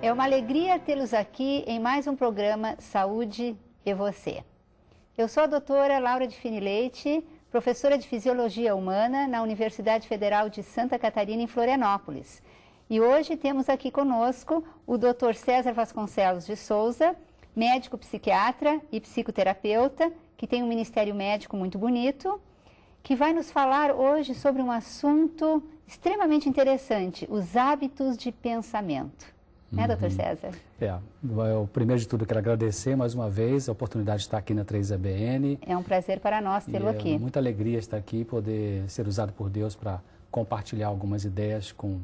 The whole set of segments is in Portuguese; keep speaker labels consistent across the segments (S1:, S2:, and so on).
S1: É uma alegria tê-los aqui em mais um programa Saúde e Você. Eu sou a doutora Laura de Fini Leite, professora de Fisiologia Humana na Universidade Federal de Santa Catarina, em Florianópolis. E hoje temos aqui conosco o Dr. César Vasconcelos de Souza, médico psiquiatra e psicoterapeuta, que tem um ministério médico muito bonito, que vai nos falar hoje sobre um assunto extremamente interessante, os hábitos de pensamento. Né, doutor César?
S2: Eu, primeiro de tudo, quero agradecer mais uma vez a oportunidade de estar aqui na 3ABN.
S1: É um prazer para nós tê-lo aqui.
S2: Muita alegria estar aqui e poder ser usado por Deus para compartilhar algumas ideias com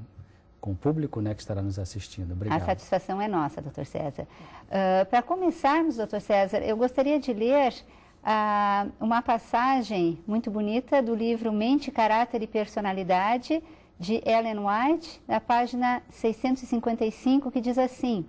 S2: o público, né, que estará nos assistindo. Obrigado.
S1: A satisfação é nossa, doutor César. Para começarmos, doutor César, eu gostaria de ler uma passagem muito bonita do livro Mente, Caráter e Personalidade, de Ellen White, na página 655, que diz assim: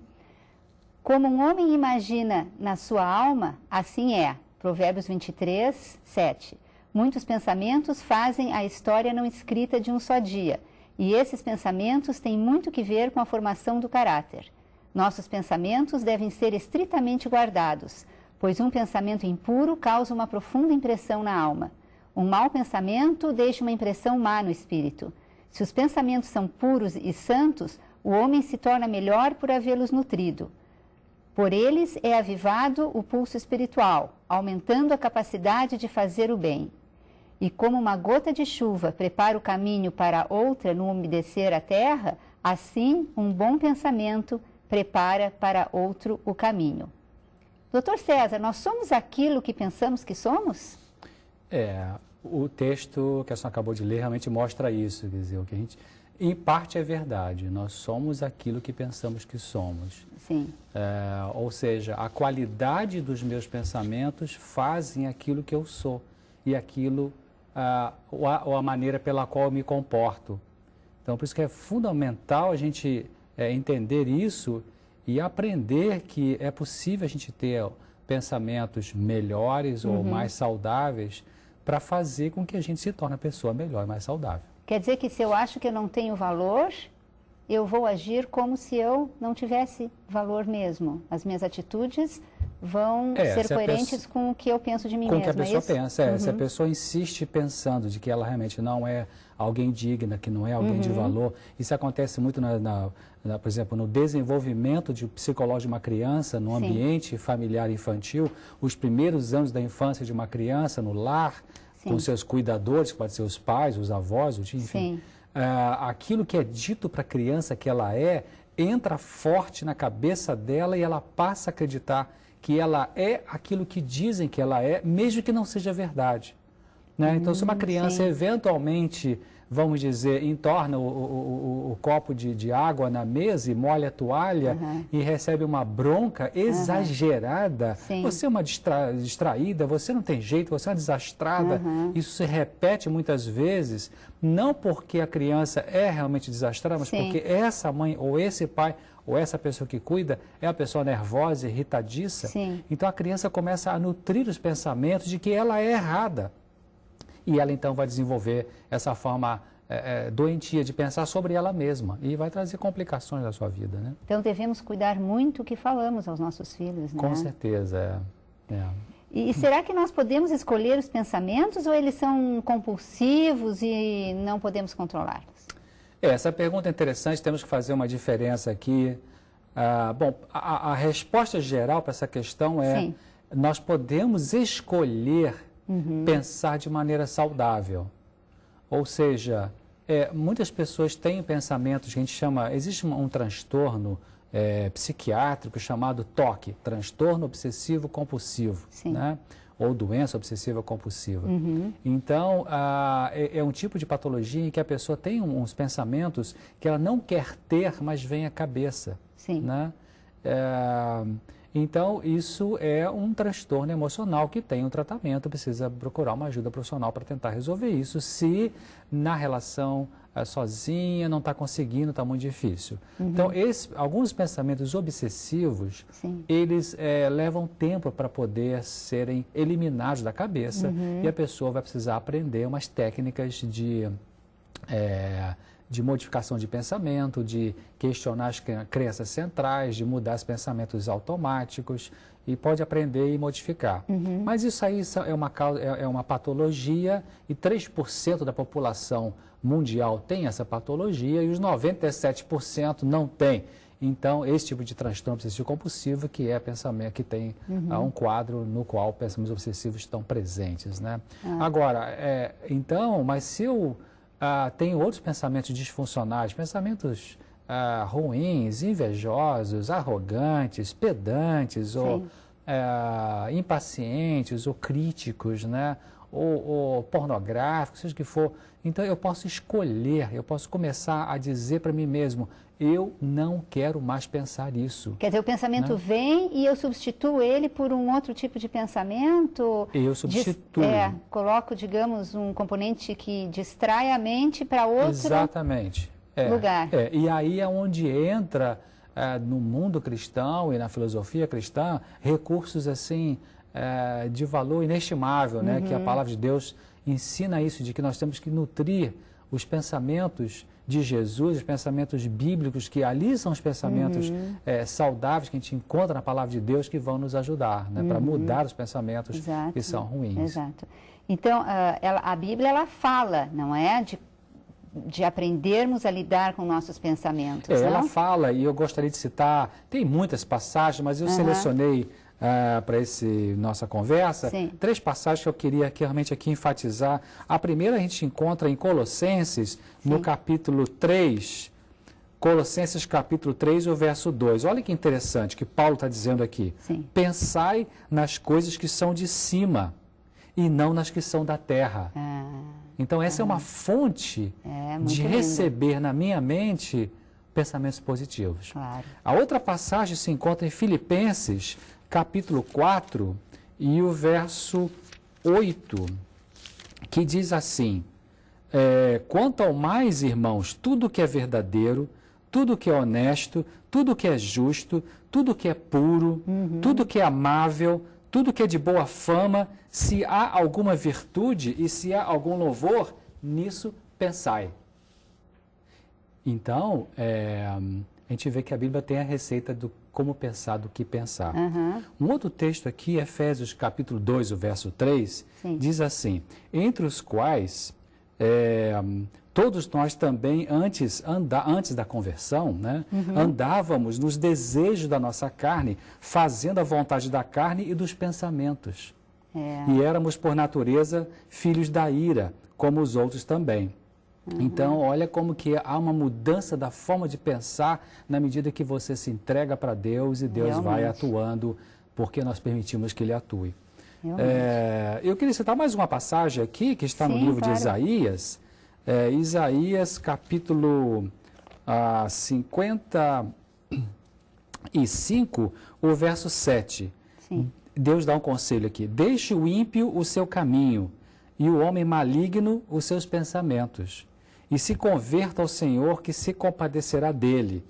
S1: como um homem imagina na sua alma, assim é. Provérbios 23, 7. Muitos pensamentos fazem a história não escrita de um só dia, e esses pensamentos têm muito que ver com a formação do caráter. Nossos pensamentos devem ser estritamente guardados, pois um pensamento impuro causa uma profunda impressão na alma. Um mau pensamento deixa uma impressão má no espírito. Se os pensamentos são puros e santos, o homem se torna melhor por havê-los nutrido. Por eles é avivado o pulso espiritual, aumentando a capacidade de fazer o bem. E como uma gota de chuva prepara o caminho para outra no umedecer a terra, assim um bom pensamento prepara para outro o caminho. Doutor César, nós somos aquilo que pensamos que somos?
S2: O texto que a senhora acabou de ler realmente mostra isso, quer dizer, o que a gente, em parte é verdade, nós somos aquilo que pensamos que somos.
S1: Sim.
S2: Ou seja, a qualidade dos meus pensamentos fazem aquilo que eu sou e aquilo, ou a maneira pela qual eu me comporto. Então, por isso que é fundamental a gente entender isso e aprender que é possível a gente ter pensamentos melhores ou mais saudáveis para fazer com que a gente se torne uma pessoa melhor e mais saudável.
S1: Quer dizer que se eu acho que eu não tenho valor, eu vou agir como se eu não tivesse valor mesmo. As minhas atitudes vão ser coerentes com o que eu penso de mim mesma.
S2: Com o que a pessoa pensa. Se a
S1: Uhum.
S2: pessoa insiste pensando de que ela realmente não é alguém digna, que não é alguém de valor, isso acontece muito, por exemplo, no desenvolvimento psicológico de uma criança, no ambiente familiar infantil, os primeiros anos da infância de uma criança, no lar, com seus cuidadores, que podem ser os pais, os avós, enfim. Aquilo que é dito para a criança que ela entra forte na cabeça dela e ela passa a acreditar que ela é aquilo que dizem que ela é, mesmo que não seja verdade. Né? Então, se uma criança eventualmente, vamos dizer, entorna o copo de água na mesa e molha a toalha e recebe uma bronca exagerada, você é uma distraída, você não tem jeito, você é uma desastrada, isso se repete muitas vezes, não porque a criança é realmente desastrada, mas porque essa mãe ou esse pai ou essa pessoa que cuida é a pessoa nervosa, irritadiça. Então a criança começa a nutrir os pensamentos de que ela é errada. E ela então vai desenvolver essa forma doentia de pensar sobre ela mesma e vai trazer complicações na sua vida, né?
S1: Então devemos cuidar muito o que falamos aos nossos filhos, né?
S2: Com certeza,
S1: E será que nós podemos escolher os pensamentos ou eles são compulsivos e não podemos controlá-los?
S2: Essa pergunta é interessante, temos que fazer uma diferença aqui. Bom, a resposta geral para essa questão é: nós podemos escolher pensar de maneira saudável. Ou seja, muitas pessoas têm pensamentos que a gente chama, existe um transtorno psiquiátrico chamado TOC, transtorno obsessivo compulsivo, né? Ou doença obsessiva compulsiva. Então, é um tipo de patologia em que a pessoa tem uns pensamentos que ela não quer ter, mas vem à cabeça. Né? Então, isso é um transtorno emocional que tem um tratamento, precisa procurar uma ajuda profissional para tentar resolver isso, se na relação sozinha não está conseguindo, está muito difícil. Então, alguns pensamentos obsessivos, eles levam tempo para poder serem eliminados da cabeça e a pessoa vai precisar aprender umas técnicas de modificação de pensamento, de questionar as crenças centrais, de mudar os pensamentos automáticos, e pode aprender e modificar. Mas isso aí é uma patologia, e 3% da população mundial tem essa patologia, e os 97% não tem. Então, esse tipo de transtorno obsessivo compulsivo que é pensamento, que tem um quadro no qual pensamentos obsessivos estão presentes, né? Agora, então, mas se eu tenho outros pensamentos disfuncionais, pensamentos ruins, invejosos, arrogantes, pedantes, ou impacientes, ou críticos, né? Ou pornográficos, seja o que for. Então, eu posso escolher, eu posso começar a dizer para mim mesmo, eu não quero mais pensar isso.
S1: Quer dizer, o pensamento vem e eu substituo ele por um outro tipo de pensamento?
S2: Eu substituo.
S1: Coloco, digamos, um componente que distrai a mente para outro
S2: Exatamente.
S1: lugar.
S2: E aí é onde entra, no mundo cristão e na filosofia cristã, recursos assim de valor inestimável, né? Que a palavra de Deus ensina isso, de que nós temos que nutrir os pensamentos de Jesus, os pensamentos bíblicos, que ali são os pensamentos saudáveis que a gente encontra na palavra de Deus, que vão nos ajudar, né, para mudar os pensamentos que são ruins.
S1: Exato. Então, a Bíblia, ela fala, não é? De aprendermos a lidar com nossos pensamentos.
S2: Ela fala, e eu gostaria de citar, tem muitas passagens, mas eu selecionei para nossa conversa, 3 passagens que eu queria realmente aqui enfatizar. A primeira a gente encontra em Colossenses, no capítulo 3, Colossenses capítulo 3, o verso 2. Olha que interessante que Paulo está dizendo aqui. Pensai nas coisas que são de cima e não nas que são da terra. Então essa é uma fonte de receber na minha mente pensamentos positivos.
S1: Claro.
S2: A outra passagem se encontra em Filipenses, capítulo 4, e o verso 8, que diz assim, quanto ao mais, irmãos, tudo que é verdadeiro, tudo que é honesto, tudo que é justo, tudo que é puro, tudo que é amável, tudo que é de boa fama, se há alguma virtude e se há algum louvor, nisso pensai. Então, a gente vê que a Bíblia tem a receita do como pensar, do que pensar. Um outro texto aqui, Efésios capítulo 2, o verso 3, diz assim, entre os quais todos nós também, antes da conversão, né, andávamos nos desejos da nossa carne, fazendo a vontade da carne e dos pensamentos. E éramos, por natureza, filhos da ira, como os outros também. Então, olha como que há uma mudança da forma de pensar na medida que você se entrega para Deus e Deus vai atuando, porque nós permitimos que Ele atue. Eu queria citar mais uma passagem aqui, que está no livro de Isaías, Isaías capítulo 55, o verso 7. Deus dá um conselho aqui, deixe o ímpio o seu caminho e o homem maligno os seus pensamentos. E se converta ao Senhor, que se compadecerá dele.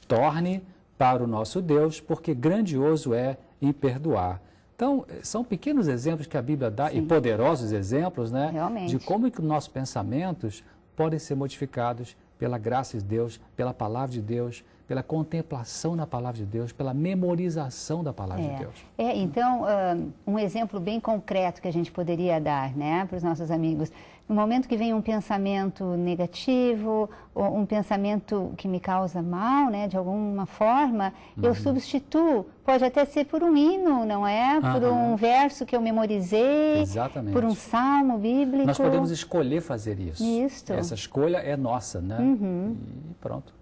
S2: Torne para o nosso Deus, porque grandioso é em perdoar. Então, são pequenos exemplos que a Bíblia dá, e poderosos exemplos, né? De como que nossos pensamentos podem ser modificados pela graça de Deus, pela palavra de Deus, pela contemplação na palavra de Deus, pela memorização da palavra de Deus.
S1: Então, um exemplo bem concreto que a gente poderia dar, né, para os nossos amigos. No momento que vem um pensamento negativo, ou um pensamento que me causa mal, né, de alguma forma, eu substituo, pode até ser por um hino, não é? Por um verso que eu memorizei, por um salmo bíblico.
S2: Nós podemos escolher fazer isso.
S1: Isso.
S2: Essa escolha é nossa, né? E pronto.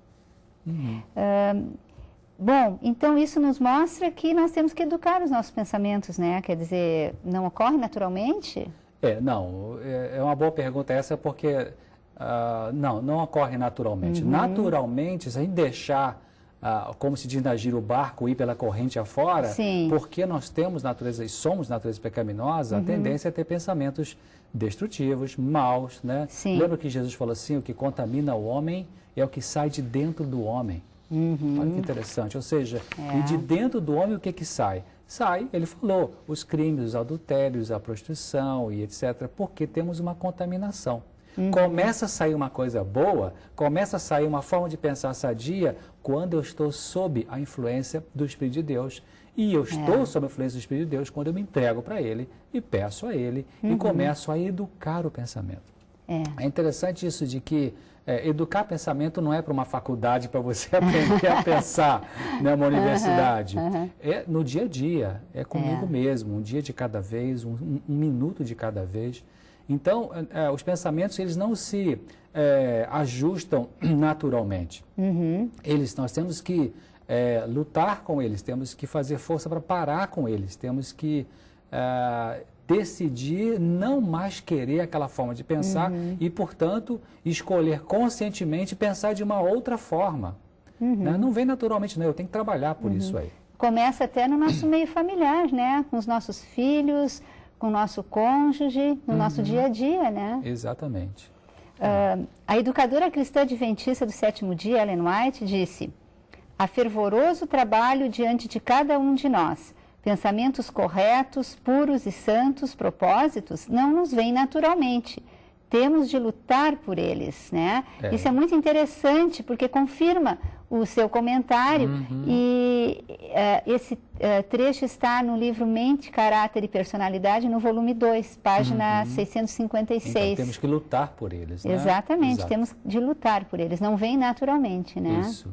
S1: Bom, então isso nos mostra que nós temos que educar os nossos pensamentos, né? Quer dizer, não ocorre naturalmente?
S2: Não, é uma boa pergunta essa, porque não ocorre naturalmente. Naturalmente, se a gente deixar, como se diz na gíria, o barco ir pela corrente afora, porque nós temos natureza e somos natureza pecaminosa, a tendência é ter pensamentos destrutivos, maus, né? Lembra que Jesus falou assim, o que contamina o homem é o que sai de dentro do homem. Olha que interessante, ou seja, e de dentro do homem o que sai? Sai, ele falou, os crimes, os adultérios, a prostituição e etc., porque temos uma contaminação. Começa a sair uma coisa boa, começa a sair uma forma de pensar sadia quando eu estou sob a influência do Espírito de Deus. E eu estou sob a influência do Espírito de Deus quando eu me entrego para Ele e peço a Ele e começo a educar o pensamento. É interessante isso de que educar pensamento não é para uma faculdade para você aprender a pensar, né, uma universidade. É no dia a dia, é comigo mesmo, um dia de cada vez, um minuto de cada vez. Então, os pensamentos, eles não se ajustam naturalmente. Nós temos que lutar com eles, temos que fazer força para parar com eles, temos que decidir não mais querer aquela forma de pensar e, portanto, escolher conscientemente pensar de uma outra forma. Né? Não vem naturalmente, não, eu tenho que trabalhar por isso aí.
S1: Começa até no nosso meio familiar, né? Com os nossos filhos, com o nosso cônjuge, no nosso dia a dia, né?
S2: Exatamente.
S1: A educadora cristã adventista do sétimo dia, Ellen White, disse: há fervoroso trabalho diante de cada um de nós. Pensamentos corretos, puros e santos propósitos não nos vêm naturalmente. Temos de lutar por eles, né? Isso é muito interessante, porque confirma o seu comentário. E esse trecho está no livro Mente, Caráter e Personalidade, no volume 2, página 656.
S2: Então, temos que lutar por eles, né?
S1: Exatamente,
S2: Exato.
S1: temos de lutar por eles. Não vem naturalmente, né?
S2: Isso.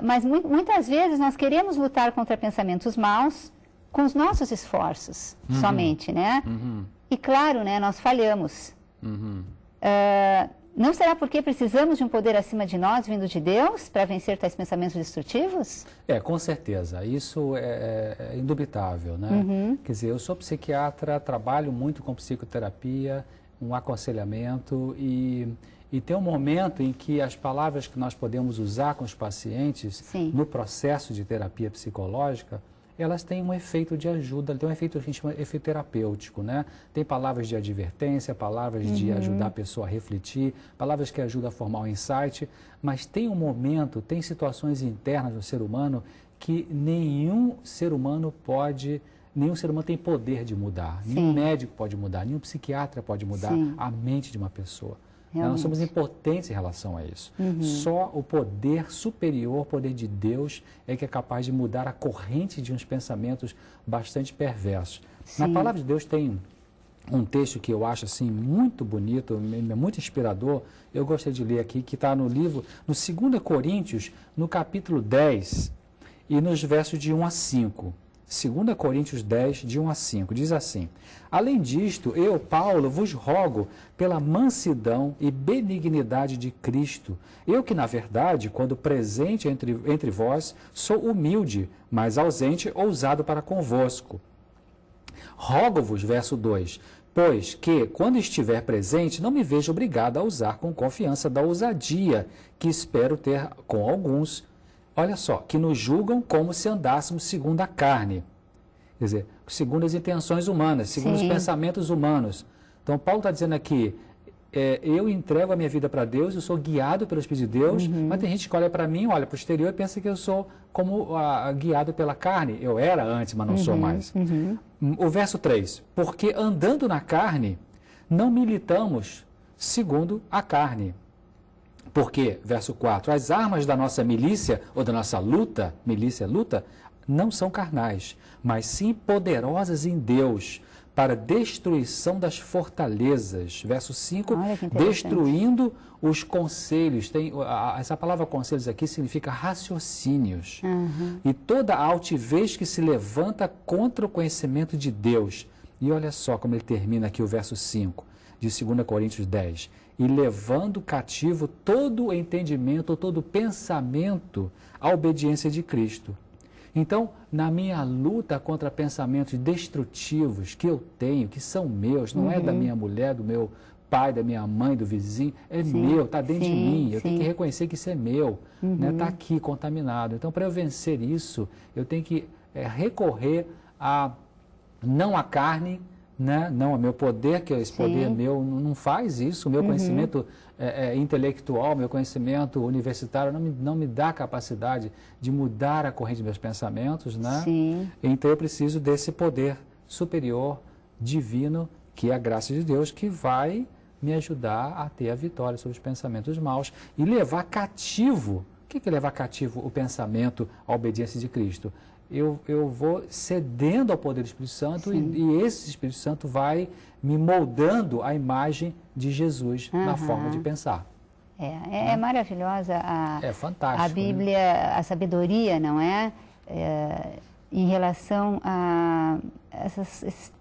S1: Mas muitas vezes nós queremos lutar contra pensamentos maus com os nossos esforços, somente, né? E claro, né, nós falhamos. Não será porque precisamos de um poder acima de nós, vindo de Deus, para vencer tais pensamentos destrutivos?
S2: Com certeza. Isso é indubitável, né? Quer dizer, eu sou psiquiatra, trabalho muito com psicoterapia, um aconselhamento e tem um momento em que as palavras que nós podemos usar com os pacientes no processo de terapia psicológica, elas têm um efeito de ajuda, tem um efeito que a gente chama de efeito terapêutico, né? Tem palavras de advertência, palavras de ajudar a pessoa a refletir, palavras que ajudam a formar um insight, mas tem um momento, tem situações internas do ser humano que nenhum ser humano tem poder de mudar, nenhum médico pode mudar, nenhum psiquiatra pode mudar a mente de uma pessoa. Nós somos impotentes em relação a isso. Só o poder superior, o poder de Deus, é que é capaz de mudar a corrente de uns pensamentos bastante perversos. Na palavra de Deus tem um texto que eu acho assim muito bonito, muito inspirador. Eu gostaria de ler aqui, que está no livro, no 2 Coríntios, no capítulo 10, e nos versos de 1 a 5. 2 Coríntios 10, de 1 a 5, diz assim: além disto, eu, Paulo, vos rogo pela mansidão e benignidade de Cristo, eu que, na verdade, quando presente entre vós, sou humilde, mas ausente, ousado para convosco. Rogo-vos, verso 2, pois que, quando estiver presente, não me vejo obrigado a usar com confiança da ousadia que espero ter com alguns, olha só, que nos julgam como se andássemos segundo a carne. Quer dizer, segundo as intenções humanas, segundo os pensamentos humanos. Então, Paulo está dizendo aqui, eu entrego a minha vida para Deus, eu sou guiado pelo Espírito de Deus, mas tem gente que olha para mim, olha para o exterior e pensa que eu sou como guiado pela carne. Eu era antes, mas não sou mais. O verso 3, porque andando na carne, não militamos segundo a carne. Porque, verso 4, as armas da nossa milícia, ou da nossa luta, luta, não são carnais, mas sim poderosas em Deus, para destruição das fortalezas. Verso 5, destruindo os conselhos. Essa palavra conselhos aqui significa raciocínios. E toda a altivez que se levanta contra o conhecimento de Deus. E olha só como ele termina aqui o verso 5, de 2 Coríntios 10. E levando cativo todo o entendimento, todo o pensamento à obediência de Cristo. Então, na minha luta contra pensamentos destrutivos que eu tenho, que são meus, não é da minha mulher, do meu pai, da minha mãe, do vizinho, é meu, está dentro de mim, eu tenho que reconhecer que isso é meu, está aqui contaminado. Então, para eu vencer isso, eu tenho que recorrer não à carne, né? Não, o meu poder, que esse poder meu não faz isso, o meu conhecimento intelectual, meu conhecimento universitário não me dá capacidade de mudar a corrente dos meus pensamentos, né? Então eu preciso desse poder superior, divino, que é a graça de Deus que vai me ajudar a ter a vitória sobre os pensamentos maus e levar cativo. O que é levar cativo o pensamento, a obediência de Cristo? Eu vou cedendo ao poder do Espírito Santo e esse Espírito Santo vai me moldando a imagem de Jesus na forma de pensar.
S1: É maravilhosa
S2: fantástico,
S1: a Bíblia, né? A sabedoria, não é? Em relação a essas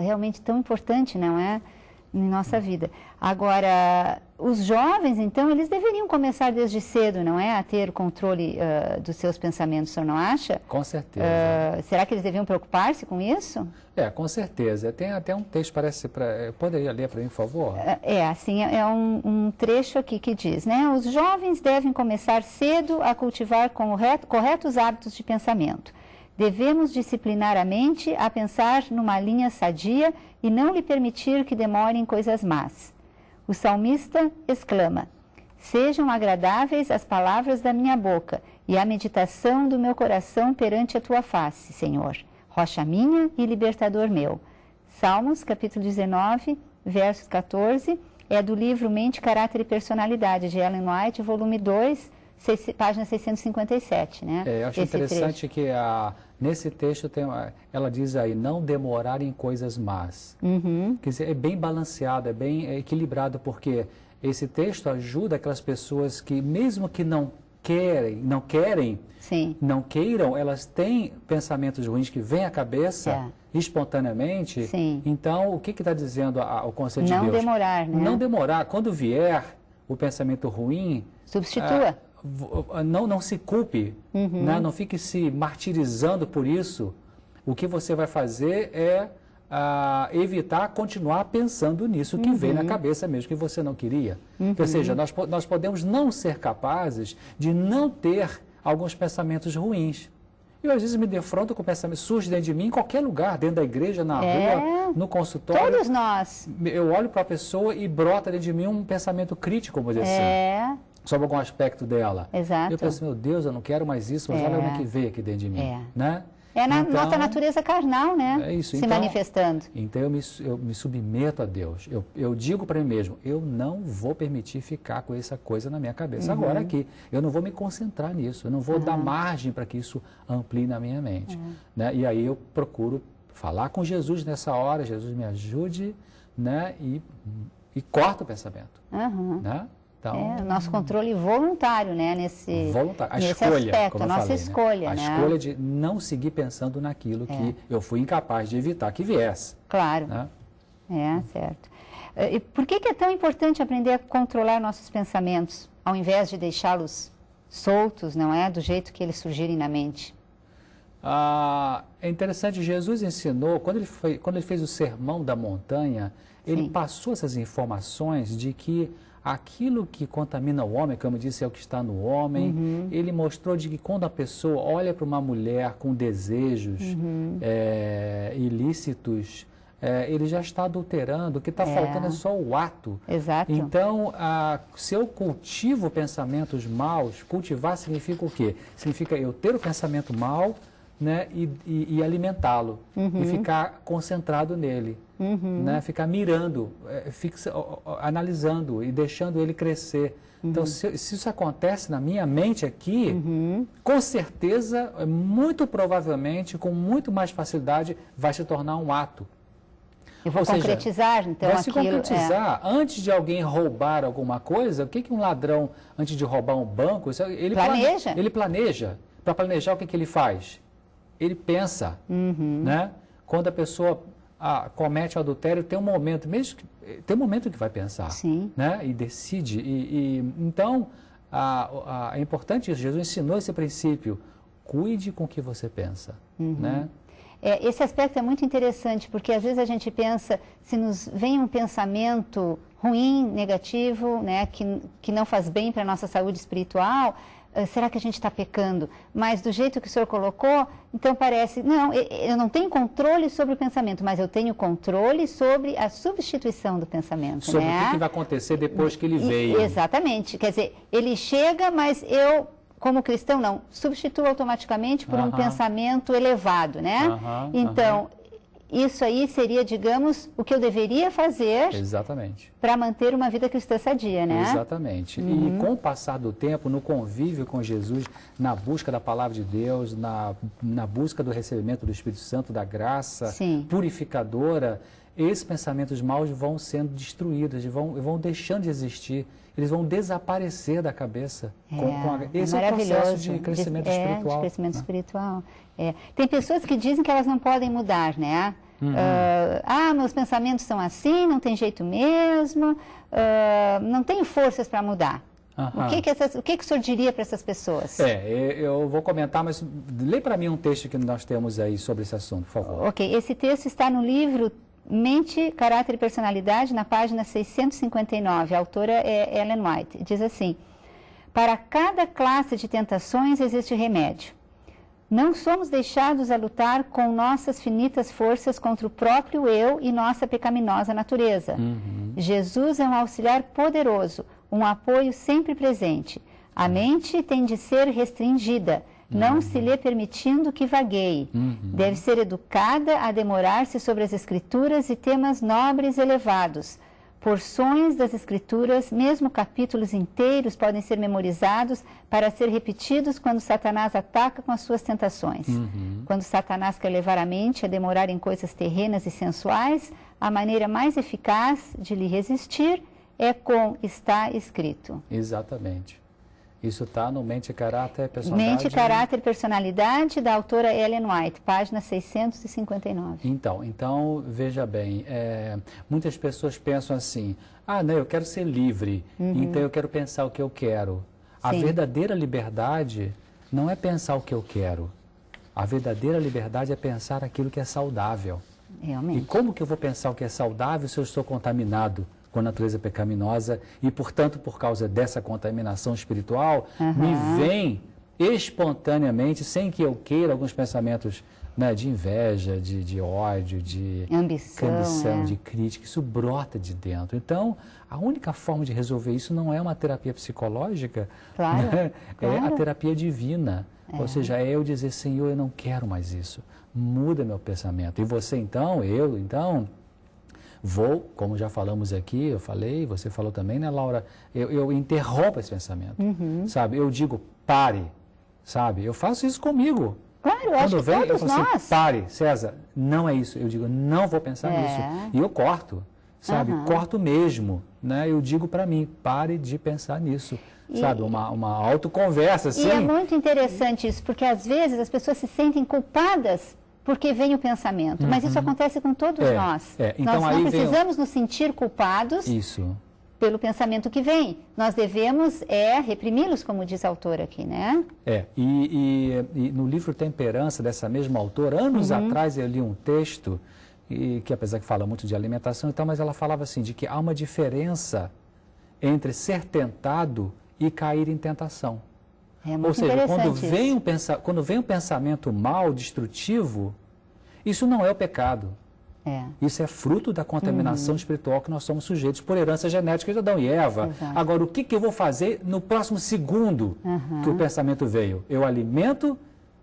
S1: realmente tão importante, não é? Em nossa vida. Agora, os jovens, então, eles deveriam começar desde cedo, não é? A ter controle dos seus pensamentos, o senhor não acha?
S2: Com certeza.
S1: Será que eles deviam preocupar-se com isso?
S2: Com certeza. Tem até um texto, parece, poderia ler para mim, por favor?
S1: Assim, um trecho aqui que diz, né? Os jovens devem começar cedo a cultivar corretos hábitos de pensamento. Devemos disciplinar a mente a pensar numa linha sadia e não lhe permitir que demore em coisas más. O salmista exclama: sejam agradáveis as palavras da minha boca e a meditação do meu coração perante a tua face, Senhor, rocha minha e libertador meu. Salmos, capítulo 19, versos 14, é do livro Mente, Caráter e Personalidade, de Ellen White, volume 2, página 657, né?
S2: Eu acho interessante que nesse texto ela diz aí, não demorar em coisas más. Quer dizer, é bem balanceado, é bem equilibrado, porque esse texto ajuda aquelas pessoas que, mesmo que não queiram, elas têm pensamentos ruins que vêm à cabeça espontaneamente. Então, o que está dizendo o conselho de Deus?
S1: Não demorar, né?
S2: Não demorar. Quando vier o pensamento ruim,
S1: substitua.
S2: Não se culpe, né? Não fique se martirizando por isso. O que você vai fazer é evitar continuar pensando nisso que veio na cabeça mesmo, que você não queria. Ou seja, nós podemos não ser capazes de não ter alguns pensamentos ruins. Eu, às vezes, me defronto com pensamentos surgem dentro de mim, em qualquer lugar, dentro da igreja, na rua, no consultório.
S1: Todos nós.
S2: Eu olho para a pessoa e brota dentro de mim um pensamento crítico, vamos dizer assim, sobre algum aspecto dela.
S1: Exato.
S2: Eu penso, meu Deus, eu não quero mais isso, mas olha o que veio aqui dentro de mim. Né?
S1: Nossa natureza carnal, né? Se manifestando.
S2: Então eu me submeto a Deus. Eu digo para mim mesmo, eu não vou permitir ficar com essa coisa na minha cabeça agora aqui. Eu não vou me concentrar nisso, eu não vou dar margem para que isso amplie na minha mente. Né? E aí eu procuro falar com Jesus nessa hora, Jesus me ajude, né? E corta o pensamento. Né? Então,
S1: nosso controle voluntário, né? Nesse
S2: escolha,
S1: aspecto,
S2: como
S1: a nossa
S2: falei,
S1: escolha,
S2: né? A escolha de não seguir pensando naquilo que eu fui incapaz de evitar que viesse.
S1: Claro.
S2: Né?
S1: Certo. E por que é tão importante aprender a controlar nossos pensamentos, ao invés de deixá-los soltos, não é? Do jeito que eles surgirem na mente?
S2: É interessante, Jesus ensinou, quando ele fez o Sermão da Montanha, ele passou essas informações de que aquilo que contamina o homem, como eu disse, é o que está no homem. Ele mostrou de que quando a pessoa olha para uma mulher com desejos ilícitos, ele já está adulterando. O que está faltando é só o ato.
S1: Exato.
S2: Então, se eu cultivo pensamentos maus, cultivar significa o quê? Significa eu ter o pensamento mau, né, e alimentá-lo, e ficar concentrado nele, né, ficar mirando, analisando e deixando ele crescer. Então, se isso acontece na minha mente aqui, com certeza, muito provavelmente, com muito mais facilidade, vai se tornar um ato.
S1: Eu vou concretizar, então,
S2: vai se concretizar. Antes de alguém roubar alguma coisa, o que um ladrão, antes de roubar um banco, ele planeja. Ele planeja. Para planejar, o que ele faz? Ele pensa, né? Quando a pessoa comete o adultério, tem um momento, tem um momento que vai pensar, né? E decide. Então, é importante isso. Jesus ensinou esse princípio. Cuide com o que você pensa, né?
S1: Esse aspecto é muito interessante, porque às vezes a gente pensa, se nos vem um pensamento ruim, negativo, né, que não faz bem para a nossa saúde espiritual, será que a gente está pecando? Mas do jeito que o senhor colocou, então parece, não, eu não tenho controle sobre o pensamento, mas eu tenho controle sobre a substituição do pensamento.
S2: Sobre
S1: né?
S2: o que vai acontecer depois que ele veio.
S1: Exatamente, quer dizer, ele chega, mas eu, como cristão, não, substituo automaticamente por um pensamento elevado, né? Então, isso aí seria, digamos, o que eu deveria fazer para manter uma vida cristã sadia, né?
S2: Exatamente. E com o passar do tempo, no convívio com Jesus, na busca da palavra de Deus, na busca do recebimento do Espírito Santo, da graça purificadora, esses pensamentos maus vão sendo destruídos, vão deixando de existir, eles vão desaparecer da cabeça. Esse é o processo de crescimento espiritual.
S1: De crescimento espiritual. Tem pessoas que dizem que elas não podem mudar, né? Meus pensamentos são assim, não tem jeito mesmo, não tenho forças para mudar. O que o senhor diria para essas pessoas?
S2: Eu vou comentar, mas lê para mim um texto que nós temos aí sobre esse assunto, por favor.
S1: Ok, esse texto está no livro Mente, Caráter e Personalidade, na página 659. A autora é Ellen White. Diz assim: para cada classe de tentações existe remédio. Não somos deixados a lutar com nossas finitas forças contra o próprio eu e nossa pecaminosa natureza. Jesus é um auxiliar poderoso, um apoio sempre presente. A mente tem de ser restringida, não se lhe permitindo que vagueie. Deve ser educada a demorar-se sobre as Escrituras e temas nobres e elevados. Porções das Escrituras, mesmo capítulos inteiros, podem ser memorizados para ser repetidos quando Satanás ataca com as suas tentações. Quando Satanás quer levar a mente a demorar em coisas terrenas e sensuais, a maneira mais eficaz de lhe resistir é com está escrito.
S2: Exatamente. Isso está no Mente, Caráter e Personalidade.
S1: Mente, Caráter e Personalidade, da autora Ellen White, página 659.
S2: Então veja bem, muitas pessoas pensam assim, não, eu quero ser livre, então eu quero pensar o que eu quero. A verdadeira liberdade não é pensar o que eu quero. A verdadeira liberdade é pensar aquilo que é saudável.
S1: Realmente.
S2: E como que eu vou pensar o que é saudável se eu estou contaminado com a natureza pecaminosa e, portanto, por causa dessa contaminação espiritual, me vem espontaneamente, sem que eu queira, alguns pensamentos, né, de inveja, de ódio, de ambição, de crítica. Isso brota de dentro. Então, a única forma de resolver isso não é uma terapia psicológica, né? É a terapia divina. Ou seja, é eu dizer, Senhor, eu não quero mais isso. Muda meu pensamento. E você, então, vou, como já falamos aqui, eu falei, você falou também, né, Laura? Eu interrompo esse pensamento, sabe? Eu digo, pare, sabe? Eu faço isso comigo.
S1: Claro, eu acho que todos
S2: nós. Assim, pare, César, não é isso. Eu digo, não vou pensar nisso. E eu corto, sabe? Corto mesmo, né? Eu digo para mim, pare de pensar nisso. Sabe, uma autoconversa, assim.
S1: E é muito interessante isso, porque às vezes as pessoas se sentem culpadas porque vem o pensamento. Mas isso acontece com todos nós.
S2: Então,
S1: nós não precisamos nos sentir culpados pelo pensamento que vem. Nós devemos reprimi-los, como diz a autora aqui, né?
S2: E no livro Temperança, dessa mesma autora, anos atrás eu li um texto, que apesar que fala muito de alimentação e tal, mas ela falava assim, de que há uma diferença entre ser tentado e cair em tentação. Ou seja, quando vem um pensamento mal, destrutivo, isso não é o pecado. Isso é fruto da contaminação espiritual que nós somos sujeitos por herança genética de Adão e Eva. Agora, o que eu vou fazer no próximo segundo que o pensamento veio? Eu alimento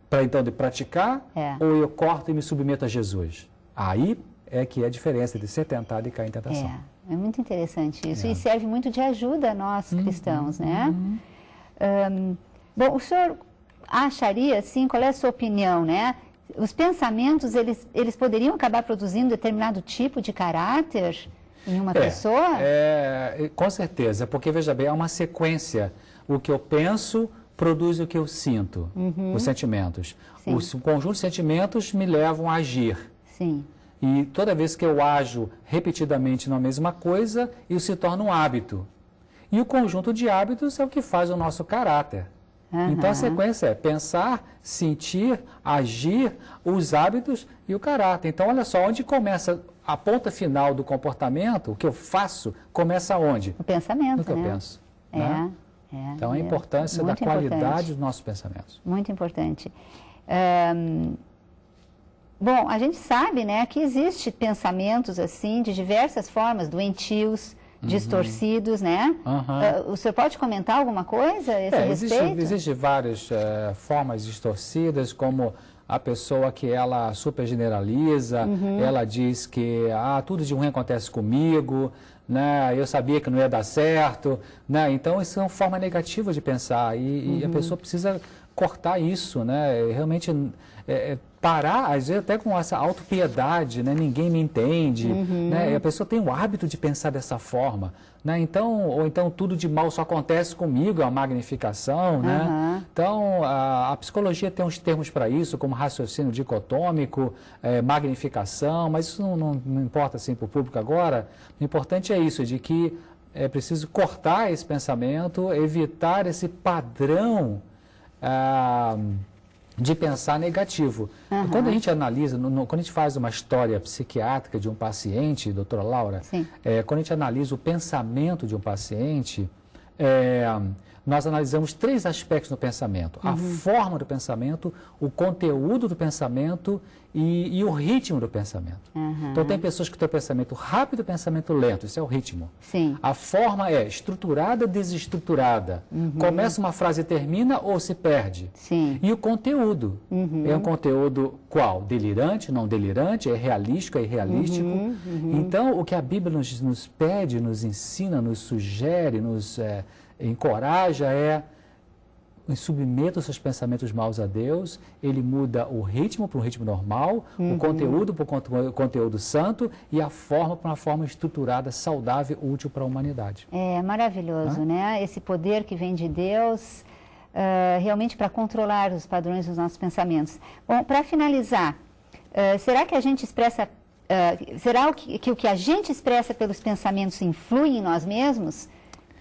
S2: para então de praticar ou eu corto e me submeto a Jesus? Aí é que é a diferença de ser tentado e cair em tentação.
S1: É muito interessante isso e serve muito de ajuda a nós cristãos, né? Bom, o senhor acharia, assim, qual é a sua opinião, né? Os pensamentos, eles poderiam acabar produzindo determinado tipo de caráter em uma pessoa?
S2: Com certeza, porque, veja bem, é uma sequência. O que eu penso produz o que eu sinto, os sentimentos. O conjunto de sentimentos me levam a agir. E toda vez que eu ajo repetidamente na mesma coisa, isso se torna um hábito. E o conjunto de hábitos é o que faz o nosso caráter. Então a sequência é pensar, sentir, agir, os hábitos e o caráter. Então olha só, onde começa a ponta final do comportamento, o que eu faço, começa onde?
S1: O pensamento,
S2: no que eu penso. Né? Então a importância da qualidade dos nossos pensamentos.
S1: Muito importante. Bom, a gente sabe, né, que existem pensamentos assim de diversas formas, doentios, distorcidos, né? O senhor pode comentar alguma coisa a esse respeito?
S2: Existem várias formas distorcidas, como a pessoa que ela super generaliza, ela diz que tudo de ruim acontece comigo, né? Eu sabia que não ia dar certo, né? Então isso é uma forma negativa de pensar e a pessoa precisa cortar isso, né? Realmente parar, às vezes até com essa autopiedade, né? Ninguém me entende, né? E a pessoa tem o hábito de pensar dessa forma, né? Então, ou então tudo de mal só acontece comigo, é uma magnificação, né? Então, a psicologia tem uns termos para isso, como raciocínio dicotômico, magnificação, mas isso não importa assim para o público agora. O importante é isso, de que é preciso cortar esse pensamento, evitar esse padrão de pensar negativo. Quando a gente analisa, quando a gente faz uma história psiquiátrica de um paciente, doutora Laura, quando a gente analisa o pensamento de um paciente, nós analisamos 3 aspectos do pensamento. A forma do pensamento, o conteúdo do pensamento e o ritmo do pensamento. Então, tem pessoas que têm o pensamento rápido e o pensamento lento, isso é o ritmo.
S1: Sim.
S2: A forma é estruturada, desestruturada. Começa uma frase e termina ou se perde.
S1: Sim.
S2: E o conteúdo. É um conteúdo qual? Delirante, não delirante, é realístico, é irrealístico. Então, o que a Bíblia nos pede, nos ensina, nos sugere, nos encoraja submeta os seus pensamentos maus a Deus, ele muda o ritmo para um ritmo normal, o conteúdo para um conteúdo santo e a forma para uma forma estruturada, saudável, útil para a humanidade.
S1: É maravilhoso, né? Esse poder que vem de Deus, realmente para controlar os padrões dos nossos pensamentos. Bom, para finalizar, será que a gente expressa, será que o que a gente expressa pelos pensamentos influi em nós mesmos?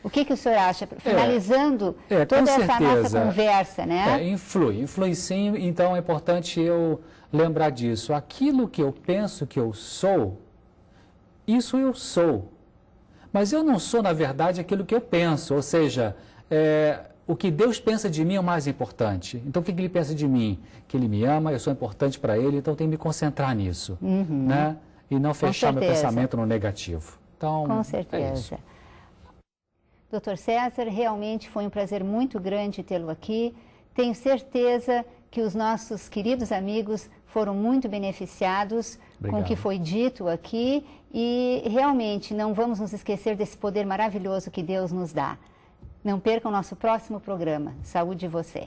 S1: O que o senhor acha? Finalizando toda essa nossa conversa, né?
S2: Influi sim, então é importante eu lembrar disso. Aquilo que eu penso que eu sou, isso eu sou. Mas eu não sou, na verdade, aquilo que eu penso, ou seja, o que Deus pensa de mim é o mais importante. Então, o que Ele pensa de mim? Que Ele me ama, eu sou importante para Ele, então eu tenho que me concentrar nisso, né? E não fechar meu pensamento no negativo. Então,
S1: com certeza. Dr. César, realmente foi um prazer muito grande tê-lo aqui. Tenho certeza que os nossos queridos amigos foram muito beneficiados com o que foi dito aqui e realmente não vamos nos esquecer desse poder maravilhoso que Deus nos dá. Não perca o nosso próximo programa. Saúde você!